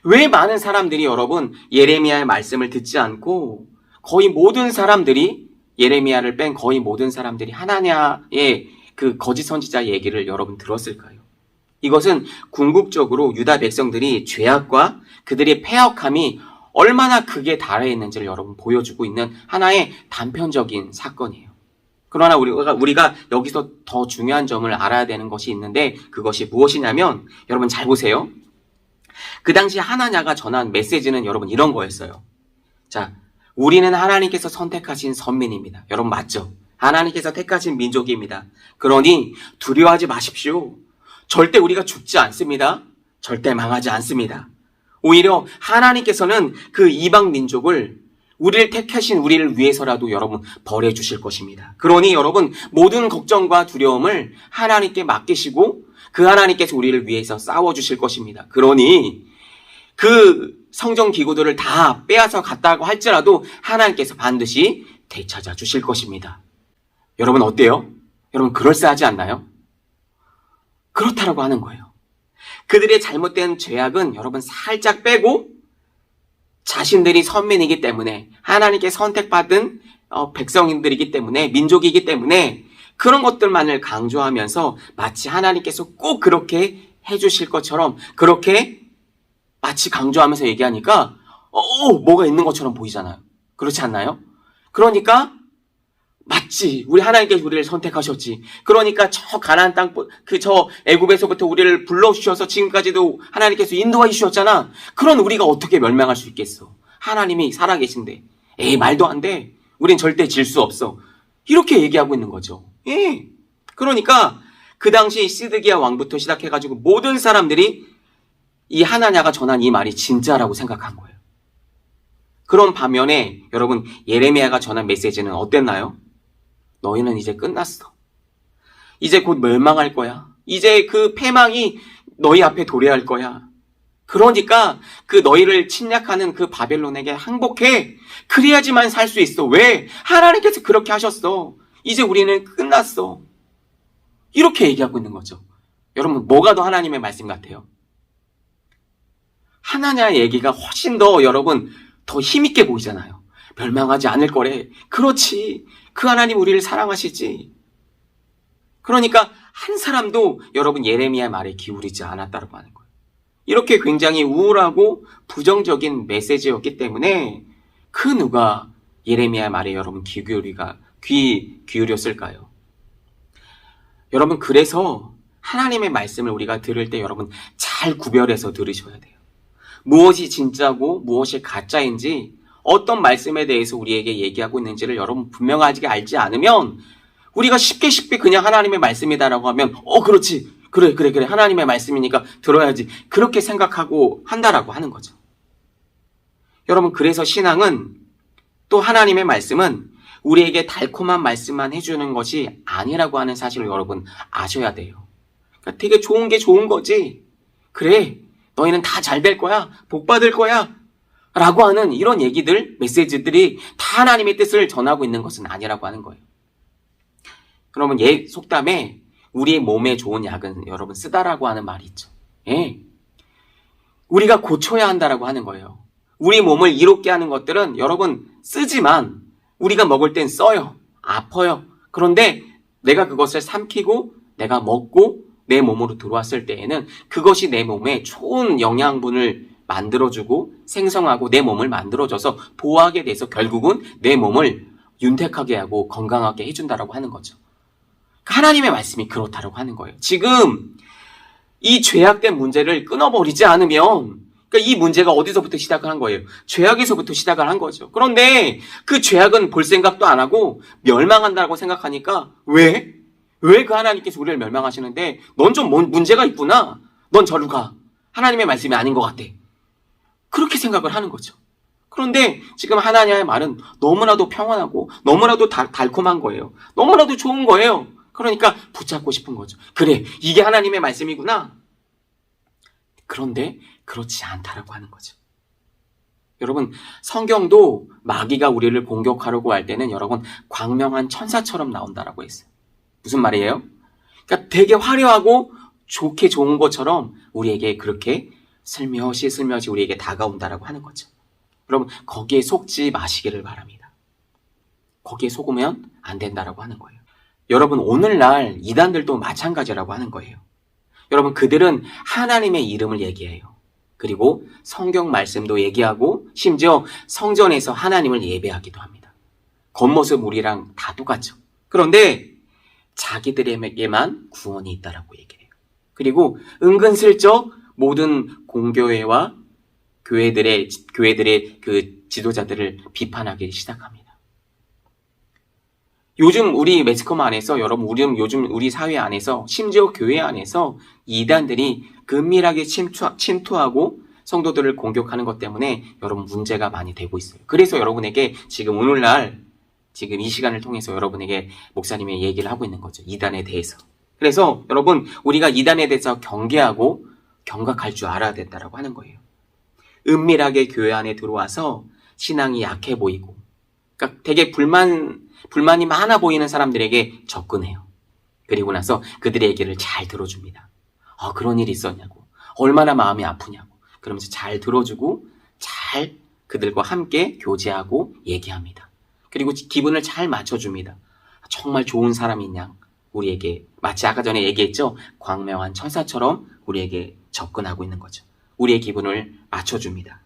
왜 많은 사람들이 여러분 예레미야의 말씀을 듣지 않고 거의 모든 사람들이 예레미야를 뺀 거의 모든 사람들이 하나냐의 그 거짓 선지자 얘기를 여러분 들었을까요? 이것은 궁극적으로 유다 백성들이 죄악과 그들의 패역함이 얼마나 극에 달해 있는지를 여러분 보여주고 있는 하나의 단편적인 사건이에요. 그러나 우리가 여기서 더 중요한 점을 알아야 되는 것이 있는데 그것이 무엇이냐면 여러분 잘 보세요. 그 당시 하나냐가 전한 메시지는 여러분 이런 거였어요. 자, 우리는 하나님께서 선택하신 선민입니다. 여러분 맞죠? 하나님께서 택하신 민족입니다. 그러니 두려워하지 마십시오. 절대 우리가 죽지 않습니다. 절대 망하지 않습니다. 오히려 하나님께서는 그 이방 민족을 우리를 택하신 우리를 위해서라도 여러분 벌해주실 것입니다. 그러니 여러분 모든 걱정과 두려움을 하나님께 맡기시고 그 하나님께서 우리를 위해서 싸워주실 것입니다. 그러니 그 성전 기구들을 다 빼앗아 갔다고 할지라도 하나님께서 반드시 되찾아 주실 것입니다. 여러분 어때요? 여러분 그럴싸하지 않나요? 그렇다라고 하는 거예요. 그들의 잘못된 죄악은 여러분 살짝 빼고 자신들이 선민이기 때문에 하나님께 선택받은 백성인들이기 때문에 민족이기 때문에 그런 것들만을 강조하면서 마치 하나님께서 꼭 그렇게 해주실 것처럼 그렇게 마치 강조하면서 얘기하니까 뭐가 있는 것처럼 보이잖아요. 그렇지 않나요? 그러니까 맞지. 우리 하나님께서 우리를 선택하셨지. 그러니까 저 가나안 땅, 저 애굽에서부터 우리를 불러주셔서 지금까지도 하나님께서 인도해 주셨잖아. 그런 우리가 어떻게 멸망할 수 있겠어? 하나님이 살아계신데. 에이, 말도 안 돼. 우린 절대 질 수 없어. 이렇게 얘기하고 있는 거죠. 예. 그러니까 그 당시 시드기야 왕부터 시작해가지고 모든 사람들이 이 하나냐가 전한 이 말이 진짜라고 생각한 거예요. 그런 반면에 여러분 예레미야가 전한 메시지는 어땠나요? 너희는 이제 끝났어. 이제 곧 멸망할 거야. 이제 그 패망이 너희 앞에 도래할 거야. 그러니까 그 너희를 침략하는 그 바벨론에게 항복해. 그래야지만 살 수 있어. 왜? 하나님께서 그렇게 하셨어. 이제 우리는 끝났어. 이렇게 얘기하고 있는 거죠. 여러분 뭐가 더 하나님의 말씀 같아요? 하나냐의 얘기가 훨씬 더 여러분 더 힘있게 보이잖아요. 멸망하지 않을 거래. 그렇지. 그 하나님 우리를 사랑하시지. 그러니까 한 사람도 여러분 예레미야의 말에 기울이지 않았다고 하는 거예요. 이렇게 굉장히 우울하고 부정적인 메시지였기 때문에 그 누가 예레미야의 말에 여러분 귀 기울였을까요? 여러분 그래서 하나님의 말씀을 우리가 들을 때 여러분 잘 구별해서 들으셔야 돼요. 무엇이 진짜고 무엇이 가짜인지 어떤 말씀에 대해서 우리에게 얘기하고 있는지를 여러분 분명하게 알지 않으면 우리가 쉽게 그냥 하나님의 말씀이다라고 하면 그렇지 그래 하나님의 말씀이니까 들어야지 그렇게 생각하고 한다라고 하는 거죠. 여러분 그래서 신앙은 또 하나님의 말씀은 우리에게 달콤한 말씀만 해주는 것이 아니라고 하는 사실을 여러분 아셔야 돼요. 그러니까 되게 좋은 게 좋은 거지. 그래 너희는 다 잘 될 거야. 복 받을 거야. 라고 하는 이런 얘기들, 메시지들이 다 하나님의 뜻을 전하고 있는 것은 아니라고 하는 거예요. 여러분, 속담에 우리의 몸에 좋은 약은 여러분 쓰다라고 하는 말이 있죠. 예. 우리가 고쳐야 한다라고 하는 거예요. 우리 몸을 이롭게 하는 것들은 여러분 쓰지만 우리가 먹을 땐 써요. 아파요. 그런데 내가 그것을 삼키고 내가 먹고 내 몸으로 들어왔을 때에는 그것이 내 몸에 좋은 영양분을 만들어주고 생성하고 내 몸을 만들어줘서 보호하게 돼서 결국은 내 몸을 윤택하게 하고 건강하게 해준다라고 하는 거죠. 하나님의 말씀이 그렇다라고 하는 거예요. 지금 이 죄악된 문제를 끊어버리지 않으면 그러니까 이 문제가 어디서부터 시작을 한 거예요? 죄악에서부터 시작을 한 거죠. 그런데 그 죄악은 볼 생각도 안 하고 멸망한다고 생각하니까 왜 그 하나님께서 우리를 멸망하시는데 넌 좀 문제가 있구나. 넌 저리 가. 하나님의 말씀이 아닌 것 같아. 그렇게 생각을 하는 거죠. 그런데 지금 하나님의 말은 너무나도 평안하고 너무나도 달콤한 거예요. 너무나도 좋은 거예요. 그러니까 붙잡고 싶은 거죠. 그래, 이게 하나님의 말씀이구나. 그런데 그렇지 않다라고 하는 거죠. 여러분, 성경도 마귀가 우리를 공격하려고 할 때는 여러분 광명한 천사처럼 나온다라고 했어요. 무슨 말이에요? 그러니까 되게 화려하고 좋게 좋은 것처럼 우리에게 그렇게 슬며시 우리에게 다가온다라고 하는 거죠. 여러분, 거기에 속지 마시기를 바랍니다. 거기에 속으면 안 된다라고 하는 거예요. 여러분, 오늘날 이단들도 마찬가지라고 하는 거예요. 여러분, 그들은 하나님의 이름을 얘기해요. 그리고 성경 말씀도 얘기하고 심지어 성전에서 하나님을 예배하기도 합니다. 겉모습 우리랑 다 똑같죠. 그런데 자기들에게만 구원이 있다라고 얘기해요. 그리고 은근슬쩍 모든 공교회와 교회들의 그 지도자들을 비판하기 시작합니다. 요즘 우리 매스컴 안에서 여러분, 요즘 우리 사회 안에서 심지어 교회 안에서 이단들이 은밀하게 침투하고 성도들을 공격하는 것 때문에 여러분 문제가 많이 되고 있어요. 그래서 여러분에게 지금 오늘날 지금 이 시간을 통해서 여러분에게 목사님이 얘기를 하고 있는 거죠. 이단에 대해서. 그래서 여러분, 우리가 이단에 대해서 경계하고 경각할 줄 알아야 된다라고 하는 거예요. 은밀하게 교회 안에 들어와서 신앙이 약해 보이고, 그러니까 되게 불만이 많아 보이는 사람들에게 접근해요. 그리고 나서 그들의 얘기를 잘 들어줍니다. 그런 일이 있었냐고, 얼마나 마음이 아프냐고, 그러면서 잘 들어주고 잘 그들과 함께 교제하고 얘기합니다. 그리고 기분을 잘 맞춰줍니다. 정말 좋은 사람이냐, 우리에게 마치 아까 전에 얘기했죠. 광명한 천사처럼 우리에게 접근하고 있는 거죠. 우리의 기분을 맞춰줍니다.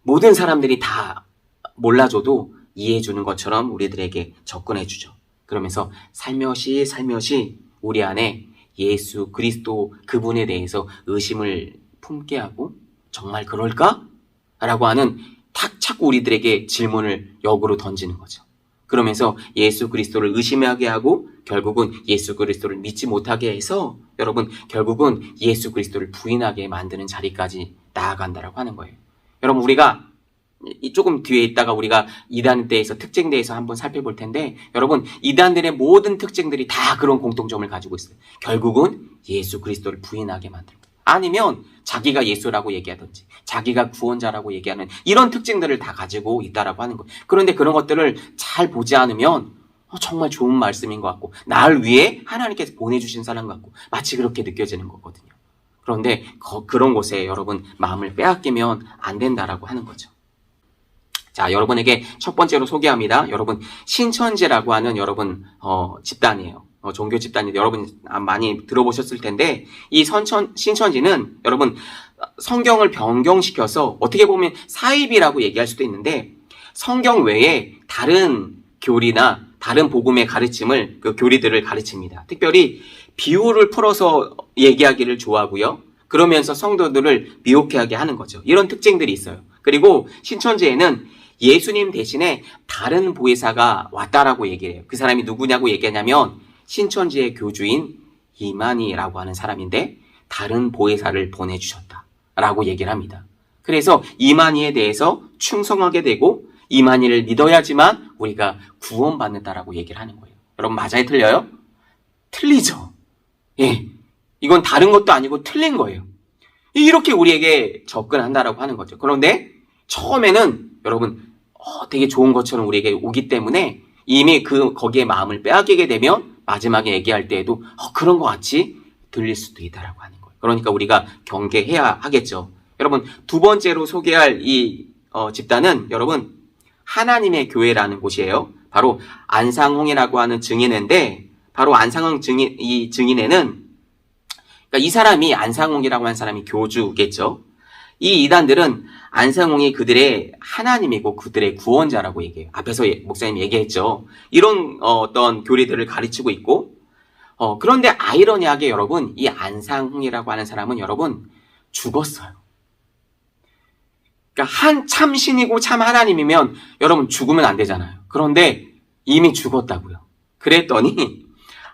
모든 사람들이 다 몰라줘도 이해해주는 것처럼 우리들에게 접근해주죠. 그러면서 살며시 우리 안에 예수 그리스도 그분에 대해서 의심을 품게 하고, 정말 그럴까? 라고 하는 자꾸 우리들에게 질문을 역으로 던지는 거죠. 그러면서 예수 그리스도를 의심하게 하고 결국은 예수 그리스도를 믿지 못하게 해서 여러분, 결국은 예수 그리스도를 부인하게 만드는 자리까지 나아간다라고 하는 거예요. 여러분, 우리가 조금 뒤에 있다가 우리가 이단에 대해서 특징에 대해서 한번 살펴볼 텐데, 여러분, 이단들의 모든 특징들이 다 그런 공통점을 가지고 있어요. 결국은 예수 그리스도를 부인하게 만들고, 아니면 자기가 예수라고 얘기하든지 자기가 구원자라고 얘기하는 이런 특징들을 다 가지고 있다라고 하는 거예요. 그런데 그런 것들을 잘 보지 않으면 정말 좋은 말씀인 것 같고, 나를 위해 하나님께서 보내주신 사람 같고 마치 그렇게 느껴지는 거거든요. 그런데 그런 곳에 여러분 마음을 빼앗기면 안 된다라고 하는 거죠. 자, 여러분에게 첫 번째로 소개합니다. 여러분, 신천지라고 하는 여러분 집단이에요. 종교 집단인데 여러분 많이 들어보셨을 텐데, 이 신천지는 여러분 성경을 변경시켜서 어떻게 보면 사입이라고 얘기할 수도 있는데, 성경 외에 다른 교리나 다른 복음의 가르침을, 그 교리들을 가르칩니다. 특별히 비유를 풀어서 얘기하기를 좋아하고요. 그러면서 성도들을 미혹하게 하는 거죠. 이런 특징들이 있어요. 그리고 신천지에는 예수님 대신에 다른 보혜사가 왔다라고 얘기를 해요. 그 사람이 누구냐고 얘기하냐면 신천지의 교주인 이만희라고 하는 사람인데, 다른 보혜사를 보내주셨다라고 얘기를 합니다. 그래서 이만희에 대해서 충성하게 되고 이만희를 믿어야지만 우리가 구원받는다라고 얘기를 하는 거예요. 여러분, 맞아요? 틀려요? 틀리죠. 예, 이건 다른 것도 아니고 틀린 거예요. 이렇게 우리에게 접근한다라고 하는 거죠. 그런데 처음에는 여러분 되게 좋은 것처럼 우리에게 오기 때문에 이미 거기에 마음을 빼앗기게 되면 마지막에 얘기할 때에도 그런 것 같이 들릴 수도 있다라고 하는 거예요. 그러니까 우리가 경계해야 하겠죠. 여러분, 두 번째로 소개할 이 집단은 여러분 하나님의 교회라는 곳이에요. 바로 안상홍이라고 하는 증인인데, 바로 안상홍 이 증인에는, 그러니까 이 사람이, 안상홍이라고 하는 사람이 교주겠죠. 이 이단들은 안상홍이 그들의 하나님이고 그들의 구원자라고 얘기해요. 앞에서 목사님이 얘기했죠. 이런 어떤 교리들을 가르치고 있고, 그런데 아이러니하게 여러분, 이 안상홍이라고 하는 사람은 여러분 죽었어요. 그러니까 참 신이고 참 하나님이면 여러분 죽으면 안 되잖아요. 그런데 이미 죽었다고요. 그랬더니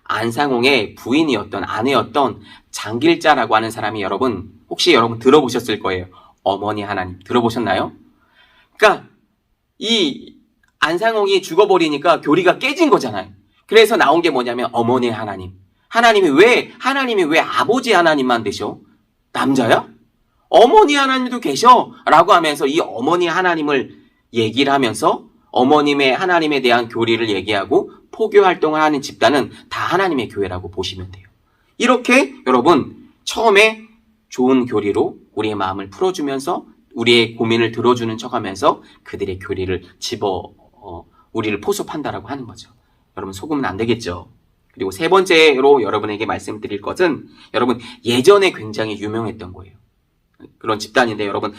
안상홍의 부인이었던, 아내였던 장길자라고 하는 사람이 여러분, 혹시 여러분 들어보셨을 거예요. 어머니 하나님 들어보셨나요? 그러니까 이 안상홍이 죽어버리니까 교리가 깨진 거잖아요. 그래서 나온 게 뭐냐면 어머니 하나님. 하나님이 왜 아버지 하나님만 되셔? 남자야? 어머니 하나님도 계셔 라고 하면서 이 어머니 하나님을 얘기를 하면서 어머님의 하나님에 대한 교리를 얘기하고 포교 활동을 하는 집단은 다 하나님의 교회라고 보시면 돼요. 이렇게 여러분 처음에 좋은 교리로 우리의 마음을 풀어주면서 우리의 고민을 들어주는 척하면서 그들의 교리를 우리를 포섭한다라고 하는 거죠. 여러분 속으면 안 되겠죠. 그리고 세 번째로 여러분에게 말씀드릴 것은 여러분 예전에 굉장히 유명했던 거예요. 그런 집단인데 여러분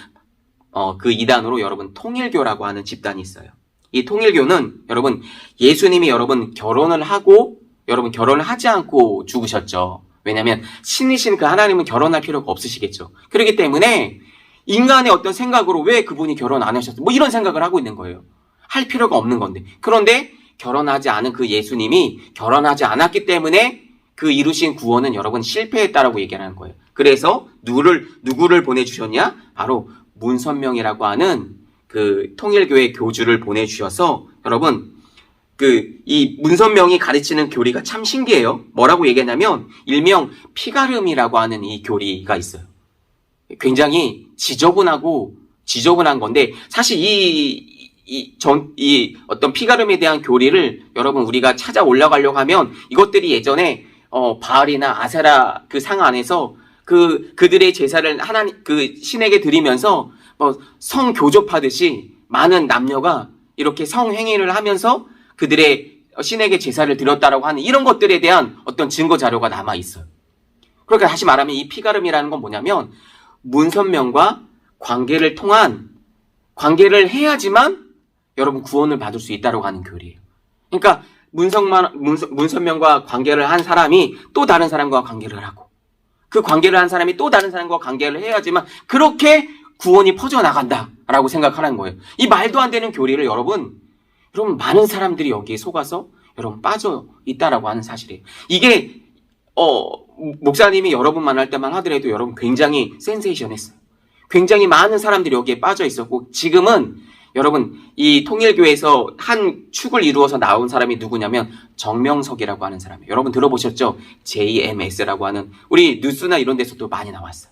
그 이단으로 여러분 통일교라고 하는 집단이 있어요. 이 통일교는 여러분 예수님이 여러분 결혼을 하고 여러분 결혼을 하지 않고 죽으셨죠. 왜냐하면 신이신 그 하나님은 결혼할 필요가 없으시겠죠. 그렇기 때문에 인간의 어떤 생각으로 왜 그분이 결혼 안 하셨어? 뭐 이런 생각을 하고 있는 거예요. 할 필요가 없는 건데. 그런데 결혼하지 않은 그 예수님이 결혼하지 않았기 때문에 그 이루신 구원은 여러분 실패했다라고 얘기하는 거예요. 그래서 누구를 보내주셨냐? 바로 문선명이라고 하는 그 통일교회 교주를 보내주셔서 여러분 이 문선명이 가르치는 교리가 참 신기해요. 뭐라고 얘기했냐면 일명 피가름이라고 하는 이 교리가 있어요. 굉장히 지저분한 건데 사실 이 어떤 피가름에 대한 교리를 여러분 우리가 찾아 올라가려고 하면 이것들이 예전에 바알이나 아세라 그 상 안에서 그들의 제사를 그 신에게 드리면서 성교접하듯이 많은 남녀가 이렇게 성행위를 하면서 그들의 신에게 제사를 드렸다라고 하는 이런 것들에 대한 어떤 증거 자료가 남아 있어요. 그러니까 다시 말하면 이 피가름이라는 건 뭐냐면 문선명과 관계를 해야지만 여러분 구원을 받을 수 있다라고 하는 교리예요. 그러니까 문선명과 관계를 한 사람이 또 다른 사람과 관계를 하고 그 관계를 한 사람이 또 다른 사람과 관계를 해야지만 그렇게 구원이 퍼져나간다라고 생각하는 거예요. 이 말도 안 되는 교리를 여러분 많은 사람들이 여기에 속아서 여러분 빠져 있다라고 하는 사실이에요. 이게 목사님이 여러분 만날 때만 하더라도 여러분 굉장히 센세이션했어요. 굉장히 많은 사람들이 여기에 빠져 있었고 지금은 여러분 이 통일교에서 한 축을 이루어서 나온 사람이 누구냐면 정명석이라고 하는 사람이에요. 여러분 들어보셨죠? JMS라고 하는 우리 뉴스나 이런 데서도 많이 나왔어요.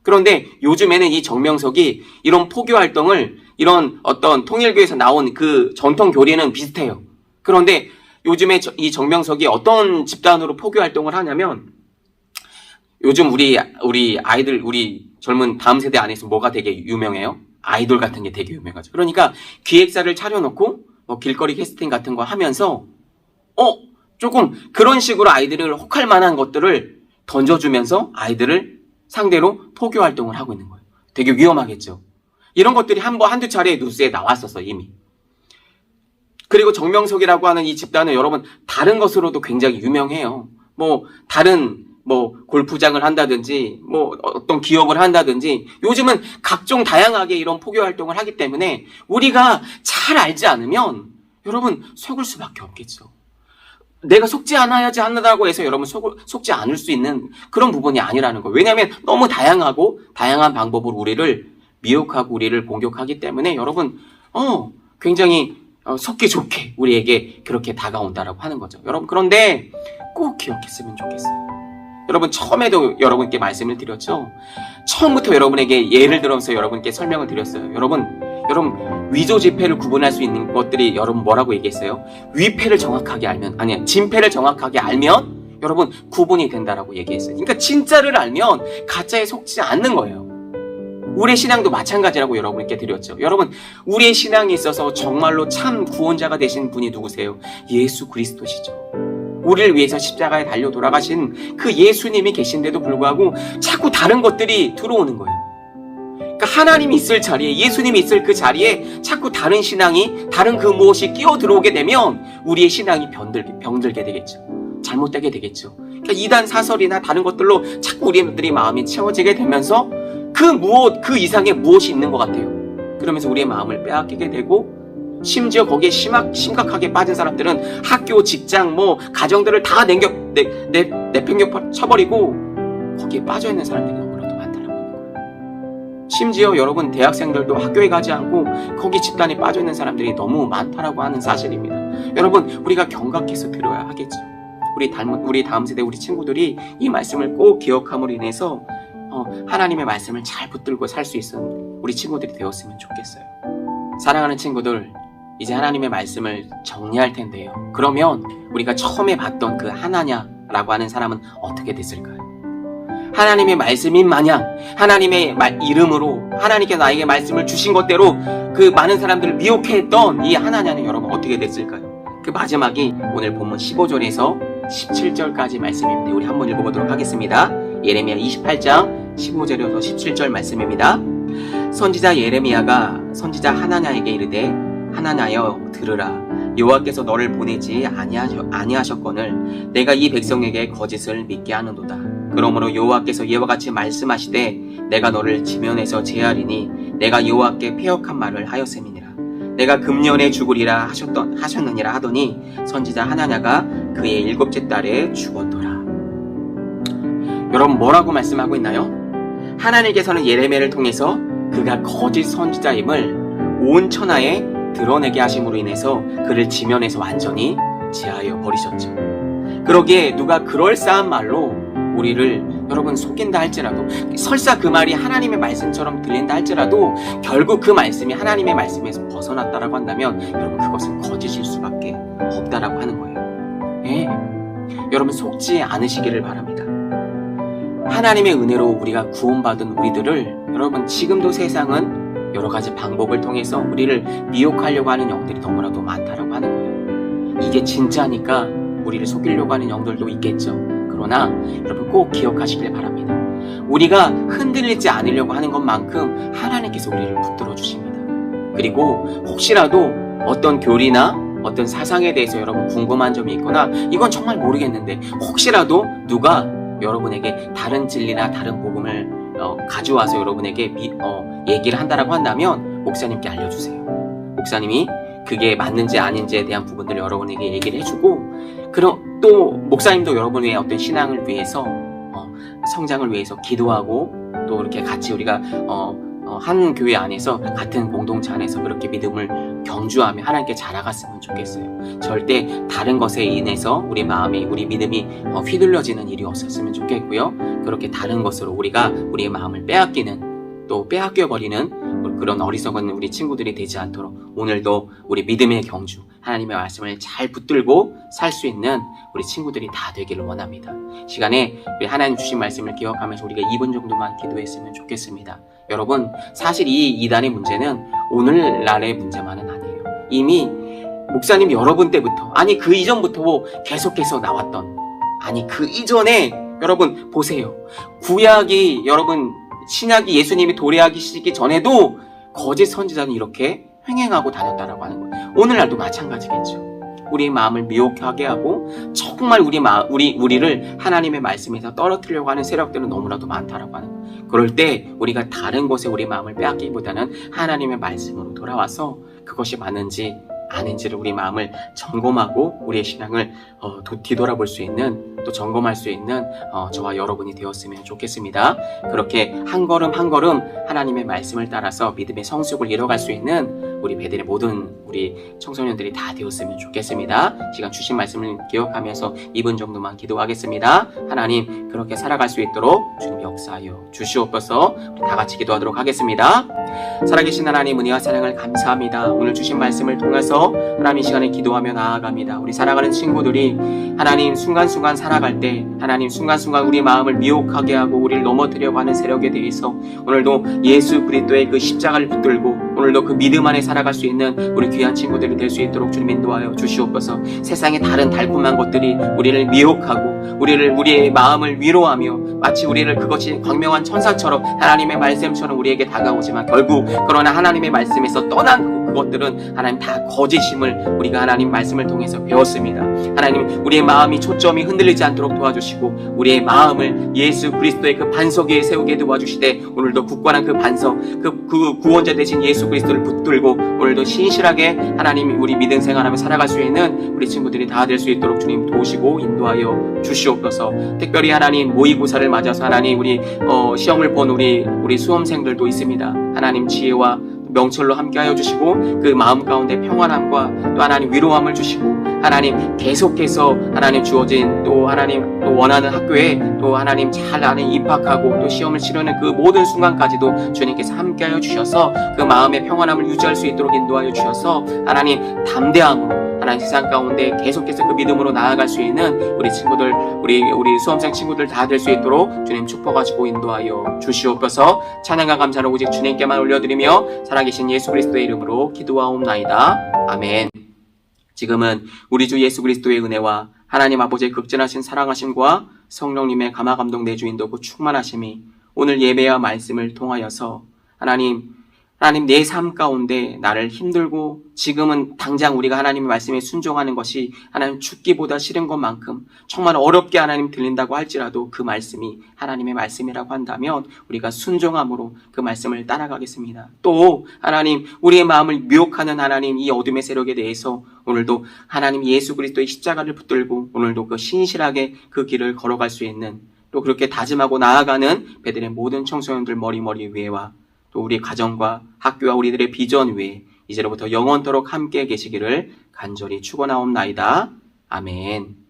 그런데 요즘에는 이 정명석이 이런 포교 활동을 이런 어떤 통일교에서 나온 그 전통 교리는 비슷해요. 그런데 요즘에 이 정명석이 어떤 집단으로 포교 활동을 하냐면 요즘 우리 아이들 우리 젊은 다음 세대 안에서 뭐가 되게 유명해요? 아이돌 같은 게 되게 유명하죠. 그러니까 기획사를 차려놓고 길거리 캐스팅 같은 거 하면서 조금 그런 식으로 아이들을 혹할 만한 것들을 던져주면서 아이들을 상대로 포교 활동을 하고 있는 거예요. 되게 위험하겠죠. 이런 것들이 한두 차례 뉴스에 나왔었어 이미. 그리고 정명석이라고 하는 이 집단은 여러분 다른 것으로도 굉장히 유명해요. 다른 골프장을 한다든지 어떤 기업을 한다든지 요즘은 각종 다양하게 이런 포교 활동을 하기 때문에 우리가 잘 알지 않으면 여러분 속을 수밖에 없겠죠. 내가 속지 않아야지 한다고 해서 여러분 속지 않을 수 있는 그런 부분이 아니라는 거예요. 왜냐하면 너무 다양하고 다양한 방법으로 우리를 미혹하고 우리를 공격하기 때문에 여러분 굉장히 속기 좋게 우리에게 그렇게 다가온다라고 하는 거죠. 여러분 그런데 꼭 기억했으면 좋겠어요. 여러분 처음에도 여러분께 말씀을 드렸죠. 처음부터 여러분에게 예를 들어서 여러분께 설명을 드렸어요. 여러분 위조 지폐를 구분할 수 있는 것들이 여러분 뭐라고 얘기했어요? 위패를 정확하게 알면 진패를 정확하게 알면 여러분 구분이 된다라고 얘기했어요. 그러니까 진짜를 알면 가짜에 속지 않는 거예요. 우리의 신앙도 마찬가지라고 여러분께 드렸죠. 여러분 우리의 신앙에 있어서 정말로 참 구원자가 되신 분이 누구세요? 예수 그리스도시죠. 우리를 위해서 십자가에 달려 돌아가신 그 예수님이 계신데도 불구하고 자꾸 다른 것들이 들어오는 거예요. 그러니까 하나님이 있을 자리에 예수님이 있을 그 자리에 자꾸 다른 신앙이 다른 그 무엇이 끼어 들어오게 되면 우리의 신앙이 병들게 되겠죠. 잘못되게 되겠죠. 그러니까 이단 사설이나 다른 것들로 자꾸 우리들이 마음이 채워지게 되면서 그 이상의 무엇이 있는 것 같아요. 그러면서 우리의 마음을 빼앗기게 되고 심지어 거기에 심각하게 빠진 사람들은 학교, 직장, 가정들을 다 내팽겨 쳐버리고 거기에 빠져있는 사람들이 너무나도 많다라고 하는 거예요. 심지어 여러분 대학생들도 학교에 가지 않고 거기 집단에 빠져있는 사람들이 너무 많다라고 하는 사실입니다. 여러분 우리가 경각해서 들어야 하겠죠. 우리 다음 세대 우리 친구들이 이 말씀을 꼭 기억함으로 인해서 하나님의 말씀을 잘 붙들고 살 수 있는 우리 친구들이 되었으면 좋겠어요. 사랑하는 친구들, 이제 하나님의 말씀을 정리할 텐데요. 그러면 우리가 처음에 봤던 그 하나냐라고 하는 사람은 어떻게 됐을까요? 하나님의 말씀인 마냥 하나님의 이름으로 하나님께 나에게 말씀을 주신 것대로 그 많은 사람들을 미혹했던 이 하나냐는 여러분 어떻게 됐을까요? 그 마지막이 오늘 본문 15절에서 17절까지 말씀입니다. 우리 한번 읽어보도록 하겠습니다. 예레미야 28장 15절에서 17절 말씀입니다. 선지자 예레미야가 선지자 하나냐에게 이르되 하나냐여 들으라. 여호와께서 너를 보내지 아니하셨거늘 내가 이 백성에게 거짓을 믿게 하는도다. 그러므로 여호와께서 이와 같이 말씀하시되 내가 너를 지면에서 제하리니 내가 여호와께 패역한 말을 하였음이니라. 내가 금년에 죽으리라 하셨느니라 하더니 선지자 하나냐가 그의 7째 달에 죽었더라. 여러분 뭐라고 말씀하고 있나요? 하나님께서는 예레미야를 통해서 그가 거짓 선지자임을 온 천하에 드러내게 하심으로 인해서 그를 지면에서 완전히 제하여 버리셨죠. 그러기에 누가 그럴싸한 말로 우리를 여러분 속인다 할지라도 설사 그 말이 하나님의 말씀처럼 들린다 할지라도 결국 그 말씀이 하나님의 말씀에서 벗어났다라고 한다면 여러분 그것은 거짓일 수밖에 없다라고 하는 거예요. 예. 여러분 속지 않으시기를 바랍니다. 하나님의 은혜로 우리가 구원받은 우리들을 여러분 지금도 세상은 여러 가지 방법을 통해서 우리를 미혹하려고 하는 영들이 너무나도 많다라고 하는 거예요. 이게 진짜니까 우리를 속이려고 하는 영들도 있겠죠. 그러나 여러분 꼭 기억하시길 바랍니다. 우리가 흔들리지 않으려고 하는 것만큼 하나님께서 우리를 붙들어 주십니다. 그리고 혹시라도 어떤 교리나 어떤 사상에 대해서 여러분 궁금한 점이 있거나 이건 정말 모르겠는데 혹시라도 누가 여러분에게 다른 진리나 다른 복음을 가져와서 여러분에게 얘기를 한다라고 한다면 목사님께 알려주세요. 목사님이 그게 맞는지 아닌지에 대한 부분들을 여러분에게 얘기를 해주고 그럼 또 목사님도 여러분의 어떤 신앙을 위해서 성장을 위해서 기도하고 또 이렇게 같이 우리가 한 교회 안에서 같은 공동체 안에서 그렇게 믿음을 경주하며 하나님께 자라갔으면 좋겠어요. 절대 다른 것에 인해서 우리 마음이 우리 믿음이 휘둘려지는 일이 없었으면 좋겠고요. 그렇게 다른 것으로 우리가 우리의 마음을 빼앗기는 또 빼앗겨버리는 그런 어리석은 우리 친구들이 되지 않도록 오늘도 우리 믿음의 경주 하나님의 말씀을 잘 붙들고 살 수 있는 우리 친구들이 다 되기를 원합니다. 시간에 우리 하나님 주신 말씀을 기억하면서 우리가 2분 정도만 기도했으면 좋겠습니다. 여러분 사실 이 이단의 문제는 오늘날의 문제만은 아니에요. 이미 목사님 여러분 때부터 아니 그 이전부터 계속해서 나왔던 아니 그 이전에 여러분 보세요. 구약이 여러분 신약이 예수님이 도래하시기 전에도 거짓 선지자는 이렇게 횡행하고 다녔다라고 하는 거예요. 오늘날도 마찬가지겠죠. 우리의 마음을 미혹하게 하고 정말 우리를 하나님의 말씀에서 떨어뜨리려고 하는 세력들은 너무나도 많다라고 하는 거예요. 그럴 때 우리가 다른 것에 우리 마음을 빼앗기보다는 하나님의 말씀으로 돌아와서 그것이 맞는지 아닌지를 우리 마음을 점검하고 우리의 신앙을 뒤돌아볼 수 있는 또 점검할 수 있는 저와 여러분이 되었으면 좋겠습니다. 그렇게 한 걸음 한 걸음 하나님의 말씀을 따라서 믿음의 성숙을 이뤄갈 수 있는 우리 베델의 모든 우리 청소년들이 다 되었으면 좋겠습니다. 시간 주신 말씀을 기억하면서 2분 정도만 기도하겠습니다. 하나님 그렇게 살아갈 수 있도록 주님 역사하여 주시옵소서. 우리 다 같이 기도하도록 하겠습니다. 살아계신 하나님 은혜와 사랑을 감사합니다. 오늘 주신 말씀을 통해서 하나님 이 시간에 기도하며 나아갑니다. 우리 살아가는 친구들이 하나님 순간순간 살아갈 때 하나님 순간순간 우리 마음을 미혹하게 하고 우리를 넘어뜨려고 하는 세력에 대해서 오늘도 예수 그리스도의 그 십자가를 붙들고 오늘도 그 믿음 안에 살아갈 수 있는 우리 귀한 친구들이 될 수 있도록 주님 인도하여 주시옵소서. 세상의 다른 달콤한 것들이 우리를 미혹하고 우리의 마음을 위로하며 마치 우리를 그것이 광명한 천사처럼 하나님의 말씀처럼 우리에게 다가오지만 결국 그러나 하나님의 말씀에서 떠난 그것들은 하나님 다 거짓임을 우리가 하나님 말씀을 통해서 배웠습니다. 하나님 우리의 마음이 초점이 흔들리지 않도록 도와주시고 우리의 마음을 예수 그리스도의 그 반석 위에 세우게 도와주시되 오늘도 굳건한 그 반석 그 구원자 되신 예수 그리스도를 붙들고 오늘도 신실하게 하나님 우리 믿음 생활하며 살아갈 수 있는 우리 친구들이 다 될 수 있도록 주님 도우시고 인도하여 주시옵소서. 특별히 하나님 모의고사를 맞아서 하나님 우리 시험을 본 우리 수험생들도 있습니다. 하나님 지혜와 명철로 함께하여 주시고 그 마음 가운데 평안함과 또 하나님 위로함을 주시고 하나님 계속해서 하나님 주어진 또 하나님 또 원하는 학교에 또 하나님 잘 입학하고 또 시험을 치르는 그 모든 순간까지도 주님께서 함께하여 주셔서 그 마음의 평안함을 유지할 수 있도록 인도하여 주셔서 하나님 담대함으로 하나님 세상 가운데 계속해서 그 믿음으로 나아갈 수 있는 우리 친구들, 우리 수험생 친구들 다 될 수 있도록 주님 축복하시고 인도하여 주시옵소서. 찬양과 감사를 오직 주님께만 올려드리며 살아계신 예수 그리스도의 이름으로 기도하옵나이다. 아멘. 지금은 우리 주 예수 그리스도의 은혜와 하나님 아버지의 극진하신 사랑하심과 성령님의 감화 감동 내주 인도고 충만하심이 오늘 예배와 말씀을 통하여서 하나님 내 삶 가운데 나를 힘들고 지금은 당장 우리가 하나님의 말씀에 순종하는 것이 하나님 죽기보다 싫은 것만큼 정말 어렵게 하나님 들린다고 할지라도 그 말씀이 하나님의 말씀이라고 한다면 우리가 순종함으로 그 말씀을 따라가겠습니다. 또 하나님 우리의 마음을 미혹하는 하나님 이 어둠의 세력에 대해서 오늘도 하나님 예수 그리스도의 십자가를 붙들고 오늘도 그 신실하게 그 길을 걸어갈 수 있는 또 그렇게 다짐하고 나아가는 베들의 모든 청소년들 머리 위에와 또 우리 가정과 학교와 우리들의 비전 위에 이제로부터 영원토록 함께 계시기를 간절히 축원하옵나이다. 아멘.